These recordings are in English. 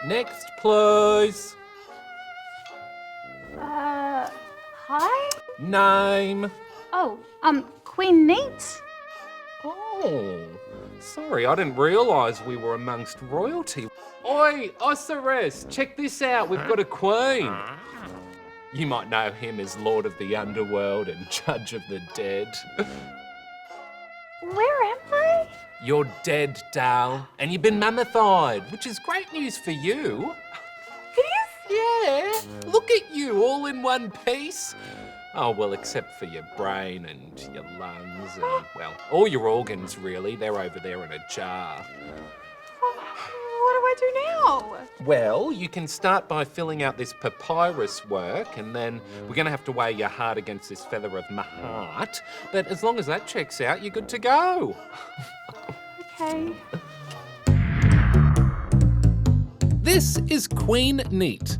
Next, please. Hi? Name. Oh, Queen Neat? Oh, sorry, I didn't realise we were amongst royalty. Oi, Osiris, check this out, we've got a queen. You might know him as Lord of the Underworld and Judge of the Dead. Where am I? You're dead, Dal, and you've been mummified, which is great news for you. It is? Yeah, look at you, all in one piece. Oh, well, except for your brain and your lungs and, well, all your organs, really. They're over there in a jar. What do I do now? Well, you can start by filling out this papyrus work, and then we're going to have to weigh your heart against this feather of Mahat. But as long as that checks out, you're good to go. Okay. This is Queen Neat.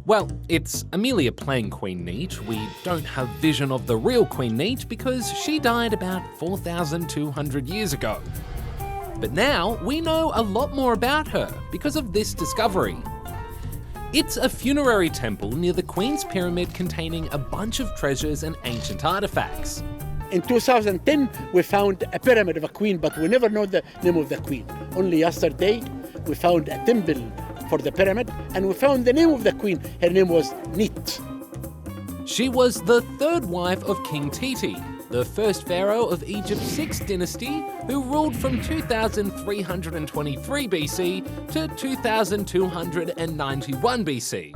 Well, it's Amelia playing Queen Neat. We don't have vision of the real Queen Neat because she died about 4,200 years ago. But now we know a lot more about her because of this discovery. It's a funerary temple near the Queen's Pyramid containing a bunch of treasures and ancient artifacts. In 2010, we found a pyramid of a queen, but we never know the name of the queen. Only yesterday, we found a temple for the pyramid, and we found the name of the queen. Her name was Neat. She was the third wife of King Titi, the first pharaoh of Egypt's 6th dynasty, who ruled from 2323 BC to 2291 BC,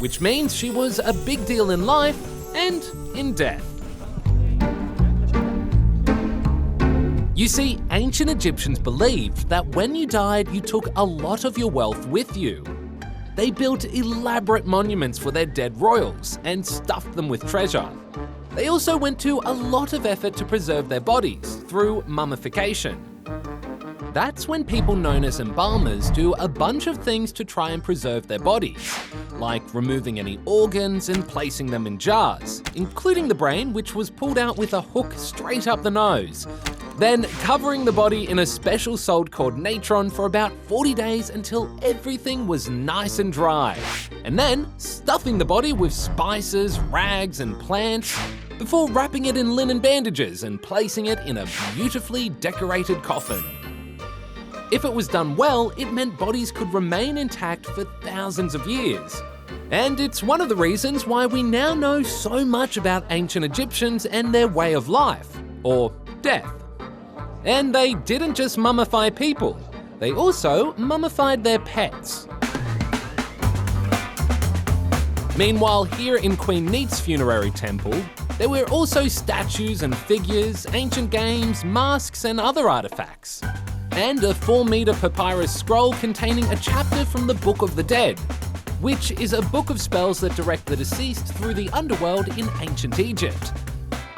which means she was a big deal in life and in death. You see, ancient Egyptians believed that when you died, you took a lot of your wealth with you. They built elaborate monuments for their dead royals and stuffed them with treasure. They also went to a lot of effort to preserve their bodies through mummification. That's when people known as embalmers do a bunch of things to try and preserve their bodies, like removing any organs and placing them in jars, including the brain, which was pulled out with a hook straight up the nose. Then covering the body in a special salt called natron for about 40 days until everything was nice and dry. And then stuffing the body with spices, rags and plants before wrapping it in linen bandages and placing it in a beautifully decorated coffin. If it was done well, it meant bodies could remain intact for thousands of years. And it's one of the reasons why we now know so much about ancient Egyptians and their way of life, or death. And they didn't just mummify people, they also mummified their pets. Meanwhile, here in Queen Neat's funerary temple, there were also statues and figures, ancient games, masks and other artifacts. And a 4-meter papyrus scroll containing a chapter from the Book of the Dead, which is a book of spells that direct the deceased through the underworld in ancient Egypt.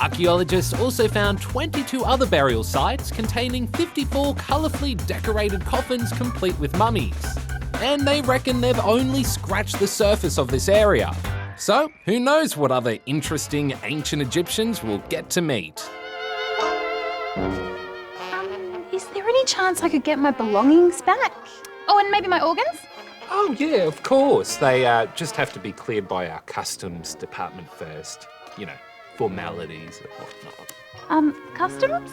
Archaeologists also found 22 other burial sites containing 54 colourfully decorated coffins complete with mummies. And they reckon they've only scratched the surface of this area. So, who knows what other interesting ancient Egyptians we'll get to meet. Is there any chance I could get my belongings back? Oh, and maybe my organs? Oh yeah, of course. They just have to be cleared by our customs department first. You know, formalities and whatnot. Customs?